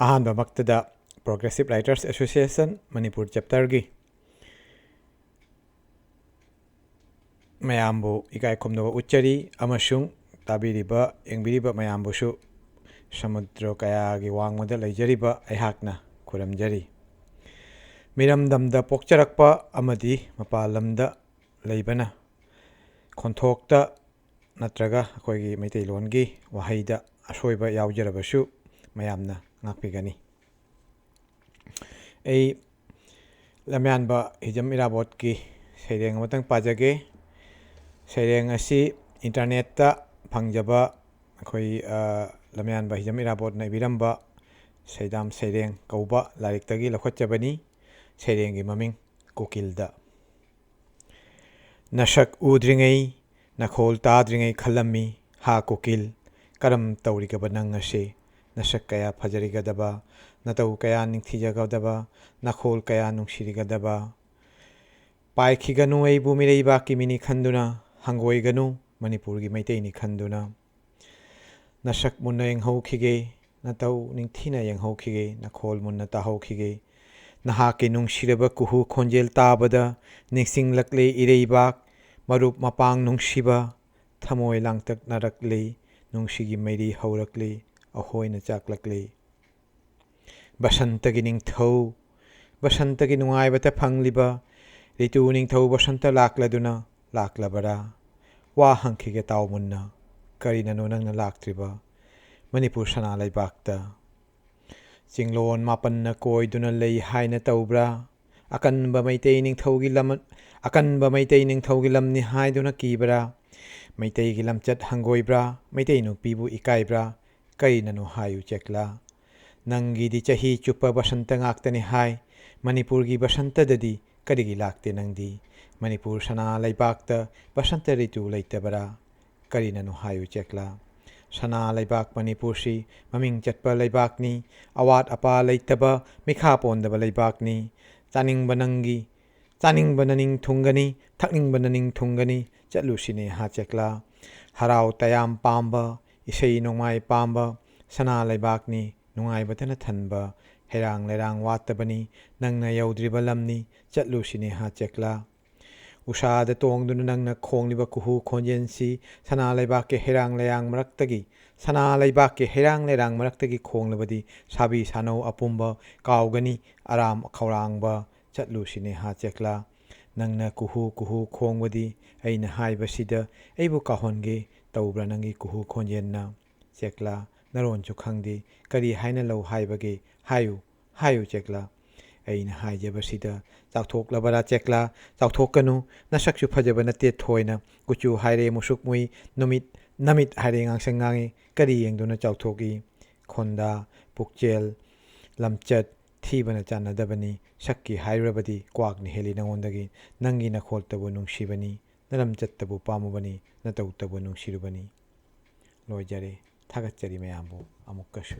ꯑꯍꯥꯟꯕꯃꯛꯇꯗ progressive ꯔꯥꯏꯇꯔꯁ association Manipur ꯆꯦꯞꯇꯔꯒꯤ ꯃꯌꯥꯝꯕꯨ ꯏꯀꯥꯏ ꯈꯨꯝꯅꯕ ꯎꯠꯆꯔꯤ ꯑꯃꯁꯨꯡ ꯇꯥꯕꯤꯔꯤꯕ ꯌꯦꯡꯕꯤꯔꯤꯕ ꯃꯌꯥꯝꯕꯨꯁꯨ ꯁꯃꯨꯗ꯭ꯔ ꯀꯌꯥꯒꯤ ꯋꯥꯡꯃꯗ ꯂꯩꯖꯔꯤꯕ ꯑꯩꯍꯥꯛꯅ ꯈꯨꯔꯨꯝꯖꯔꯤ꯫ ꯃꯤꯔꯝꯗꯝꯗ ꯄꯣꯛꯆꯔꯛꯄ ꯑꯃꯗꯤ ꯃꯄꯥꯟ ꯂꯝꯗ ꯂꯩꯕꯅ ꯈꯣꯟꯊꯣꯛꯇ ꯅꯠꯇ꯭ꯔꯒ ꯑꯩꯈꯣꯏꯒꯤ ꯃꯩꯇꯩꯂꯣꯟꯒꯤ ꯋꯥꯍꯩꯗ ꯑꯁꯣꯏꯕ ꯌꯥꯎꯖꯔꯕꯁꯨ ꯃꯌꯥꯝꯅ ꯉꯥꯛꯄꯤꯒꯅꯤ꯫ ꯑꯩ ꯂꯝꯌꯥꯟꯕ ꯍꯤꯖꯝ ꯏꯔꯥꯕꯣꯠꯀꯤ ꯁꯩꯔꯦꯡ ꯑꯃꯇꯪ ꯄꯥꯖꯒꯦ꯫ ꯁꯩꯔꯦꯡ ꯑꯁꯤ ꯏꯟꯇꯔꯅꯦꯠꯇ ꯐꯪꯖꯕ ꯑꯩꯈꯣꯏ ꯂꯝꯌꯥꯟꯕ ꯍꯤꯖꯝ ꯏꯔꯥꯕꯣꯠꯅ ꯏꯕꯤꯔꯝꯕ ꯁꯩꯗꯥꯝ ꯁꯩꯔꯦꯡ ꯀꯧꯕ ꯂꯥꯏꯔꯤꯛꯇꯒꯤ ꯂꯧꯈꯠꯆꯕꯅꯤ꯫ ꯁꯩꯔꯦꯡꯒꯤ ꯃꯃꯤꯡ ꯀꯨꯀꯤꯜꯗ꯫ ꯅꯁꯛ ꯎꯗ꯭ꯔꯤꯉꯩ ꯅꯈꯣꯜ ꯇꯥꯗ꯭ꯔꯤꯉꯩ ꯈꯜꯂꯝꯃꯤ ꯍꯥ ꯀꯨꯀꯤꯜ ꯀꯔꯝ ꯇꯧꯔꯤꯒꯕ ꯅꯪ ꯑꯁꯦ ꯅꯁꯛ ꯀꯌꯥ ꯐꯖꯔꯤꯒꯗꯕ ꯅꯇꯧ ꯀꯌꯥ ꯅꯤꯡꯊꯤꯖꯒꯗꯕ ꯅꯈꯣꯜ ꯀꯌꯥ ꯅꯨꯡꯁꯤꯔꯤꯒꯗꯕ ꯄꯥꯏꯈꯤꯒꯅꯨ ꯑꯩꯕꯨ ꯃꯤꯔꯩꯕꯥꯛꯀꯤ ꯃꯤꯅꯤ ꯈꯟꯗꯨꯅ ꯍꯪꯒꯣꯏꯒꯅꯨ ꯃꯅꯤꯄꯨꯔꯒꯤ ꯃꯩꯇꯩꯅꯤ ꯈꯟꯗꯨꯅ ꯅꯁꯛ ꯃꯨꯟꯅ ꯌꯦꯡꯍꯧꯈꯤꯒꯦ ꯅꯇꯧ ꯅꯤꯡꯊꯤꯅ ꯌꯦꯡꯍꯧꯈꯤꯒꯦ ꯅꯈꯣꯜ ꯃꯨꯟꯅ ꯇꯥꯍꯧꯈꯤꯒꯦ ꯅꯍꯥꯛꯀꯤ ꯅꯨꯡꯁꯤꯔꯕ ꯀꯨꯍꯨ ꯈꯣꯟꯖꯦꯜ ꯇꯥꯕꯗ ꯅꯤꯡꯁꯤꯡꯂꯛꯂꯦ ꯏꯔꯩꯕꯥꯛ ꯃꯔꯨꯞ ꯃꯄꯥꯡ ꯅꯨꯡꯁꯤꯕ ꯊꯃꯣꯏ ꯂꯥꯡꯇꯛꯅꯔꯛꯂꯦ ꯅꯨꯡꯁꯤꯒꯤ ꯃꯩꯔꯤ ꯍꯧꯔꯛꯂꯦ ꯑꯍꯣꯏꯅ ꯆꯥꯛꯂꯛꯂꯦ ꯕꯁꯟꯇꯒꯤ ꯅꯤꯡꯊꯧ ꯕꯁꯟꯇꯒꯤ ꯅꯨꯡꯉꯥꯏꯕꯇ ꯐꯪꯂꯤꯕ ꯔꯤꯇꯨ ꯅꯤꯡꯊꯧ ꯕꯁꯟꯇ ꯂꯥꯛꯂꯗꯨꯅ ꯂꯥꯛꯂꯕꯔꯥ ꯋꯥ ꯍꯪꯈꯤꯒꯦ ꯇꯥꯎ ꯃꯨꯟꯅ ꯀꯔꯤꯅꯅꯣ ꯅꯪꯅ ꯂꯥꯛꯇ꯭ꯔꯤꯕ ꯃꯅꯤꯄꯨꯔ ꯁꯅꯥ ꯂꯩꯕꯥꯛꯇ ꯆꯤꯡꯂꯣꯟ ꯃꯥꯄꯟꯅ ꯀꯣꯏꯗꯨꯅ ꯂꯩ ꯍꯥꯏꯅ ꯇꯧꯕ꯭ꯔꯥ ꯑꯀꯟꯕ ꯃꯩꯇꯩ ꯅꯤꯡꯊꯧꯒꯤ ꯂꯝꯅꯤ ꯍꯥꯏꯗꯨꯅ ꯀꯤꯕ꯭ꯔꯥ ꯃꯩꯇꯩꯒꯤ ꯂꯝꯆꯠ ꯍꯪꯒꯣꯏꯕ꯭ꯔꯥ ꯃꯩꯇꯩ ꯅꯨꯄꯤꯕꯨ ꯏꯀꯥꯏꯕ꯭ꯔꯥ ꯀꯔꯤꯅꯅꯣ ꯍꯥꯏꯌꯨ ꯆꯦꯛꯂꯥ ꯅꯪꯒꯤꯗꯤ ꯆꯍꯤ ꯆꯨꯞꯄ ꯕꯁꯟꯇ ꯉꯥꯛꯇꯅꯤ ꯍꯥꯏ ꯃꯅꯤꯄꯨꯔꯒꯤ ꯕꯁꯟꯇꯗꯗꯤ ꯀꯔꯤꯒꯤ ꯂꯥꯛꯇꯦ ꯅꯪꯗꯤ ꯃꯅꯤꯄꯨꯔ ꯁꯅꯥ ꯂꯩꯕꯥꯛꯇ ꯕꯁꯟꯇ ꯔꯤꯇꯨ ꯂꯩꯇꯕꯔꯥ ꯀꯔꯤꯅꯅꯣ ꯍꯥꯏꯌꯨ ꯆꯦꯛꯂꯥ ꯁꯅꯥ ꯂꯩꯕꯥꯛ ꯃꯅꯤꯄꯨꯔꯁꯤ ꯃꯃꯤꯡ ꯆꯠꯄ ꯂꯩꯕꯥꯛꯅꯤ ꯑꯋꯥꯠ ꯑꯄꯥ ꯂꯩꯇꯕ ꯃꯤꯈꯥ ꯄꯣꯟꯗꯕ ꯂꯩꯕꯥꯛꯅꯤ ꯆꯥꯅꯤꯡꯕꯅ ꯅꯤꯡ ꯊꯨꯡꯒꯅꯤ ꯊꯛꯅꯤꯡꯕꯅ ꯅꯤꯡ ꯊꯨꯡꯒꯅꯤ ꯆꯠꯂꯨꯁꯤꯅꯦ ꯍꯥ ꯆꯦꯛꯂꯥ ꯍꯔꯥꯎ ꯇꯌꯥꯝ ꯄꯥꯝꯕ ꯏꯁꯩ ꯅꯣꯡꯃꯥꯏ ꯄꯥꯝꯕ ꯁꯅꯥ ꯂꯩꯕꯥꯛꯅꯤ ꯅꯨꯡꯉꯥꯏꯕꯇꯅ ꯊꯟꯕ ꯍꯩꯔꯥꯡ ꯂꯩꯔꯥꯡ ꯋꯥꯠꯇꯕꯅꯤ ꯅꯪꯅ ꯌꯧꯗ꯭ꯔꯤꯕ ꯂꯝꯅꯤ ꯆꯠꯂꯨꯁꯤꯅꯦ ꯍꯥ ꯆꯦꯛꯂꯥ ꯎꯁꯥꯗ ꯇꯣꯡꯗꯨꯅ ꯅꯪꯅ ꯈꯣꯡꯂꯤꯕ ꯀꯨꯍꯨ ꯈꯣꯟꯖꯦꯜꯁꯤ ꯁꯅꯥ ꯂꯩꯕꯥꯛꯀꯤ ꯍꯩꯔꯥꯡ ꯂꯩꯔꯥꯡ ꯃꯔꯛꯇꯒꯤ ꯈꯣꯡꯂꯕꯗꯤ ꯁꯥꯕꯤ ꯁꯥꯅꯧ ꯑꯄꯨꯝꯕ ꯀꯥꯎꯒꯅꯤ ꯑꯔꯥꯝ ꯈꯧꯔꯥꯡꯕ ꯆꯠꯂꯨꯁꯤꯅꯦ ꯍꯥ ꯆꯦꯛꯂꯥ ꯅꯪꯅ ꯀꯨꯍꯨ ꯈꯣꯡꯕꯗꯤ ꯑꯩꯅ ꯍꯥꯏꯕꯁꯤꯗ ꯑꯩꯕꯨ ꯀꯥꯎꯍꯟꯒꯦ ꯇꯧꯕ꯭ꯔꯥ ꯅꯪꯒꯤ ꯀꯨꯍꯨ ꯈꯣꯟꯖꯦꯜꯅ ꯆꯦꯛꯂꯥ ꯅꯔꯣꯟꯁꯨ ꯈꯪꯗꯦ ꯀꯔꯤ ꯍꯥꯏꯅ ꯂꯧ ꯍꯥꯏꯕꯒꯦ ꯍꯥꯏꯌꯨ ꯆꯦꯛꯂꯥ ꯑꯩꯅ ꯍꯥꯏꯖꯕꯁꯤꯗ ꯆꯥꯎꯊꯣꯛꯂꯕꯔꯥ ꯆꯦꯛꯂꯥ ꯆꯥꯎꯊꯣꯛꯀꯅꯨ ꯅꯁꯛꯁꯨ ꯐꯖꯕ ꯅꯠꯇꯦ ꯊꯣꯏꯅ ꯀꯨꯆꯨ ꯍꯥꯏꯔꯦ ꯃꯨꯁꯨꯛ ꯃꯨꯏ ꯅꯃꯤꯠ ꯍꯥꯏꯔꯦ ꯉꯥꯡꯁꯪ ꯉꯥꯡꯉꯤ ꯀꯔꯤ ꯌꯦꯡꯗꯨꯅ ꯆꯥꯎꯊꯣꯛꯏ ꯈꯣꯟꯗꯥ ꯄꯨꯛꯆꯦꯜ ꯂꯝꯆꯠ ꯊꯤꯕꯅ ꯆꯥꯟꯅꯗꯕꯅꯤ ꯁꯛꯀꯤ ꯍꯥꯏꯔꯨꯔꯕꯗꯤ ꯀ꯭ꯋꯥꯛꯅ ꯍꯦꯜꯂꯤ ꯅꯉꯣꯟꯗꯒꯤ ꯅꯪꯒꯤ ꯅꯈꯣꯜꯇꯕꯨ ꯅꯨꯡꯁꯤꯕꯅꯤ ꯅꯂꯝꯆꯠꯇꯕꯨ ꯄꯥꯝꯃꯨꯕꯅꯤ ꯅꯇꯧꯇꯕꯨ ꯅꯨꯡꯁꯤꯔꯨꯕꯅꯤ ꯂꯣꯏꯖꯔꯦ ꯊꯥꯒꯠꯆꯔꯤ ꯃꯌꯥꯝꯕꯨ ꯑꯃꯨꯛꯀꯁꯨ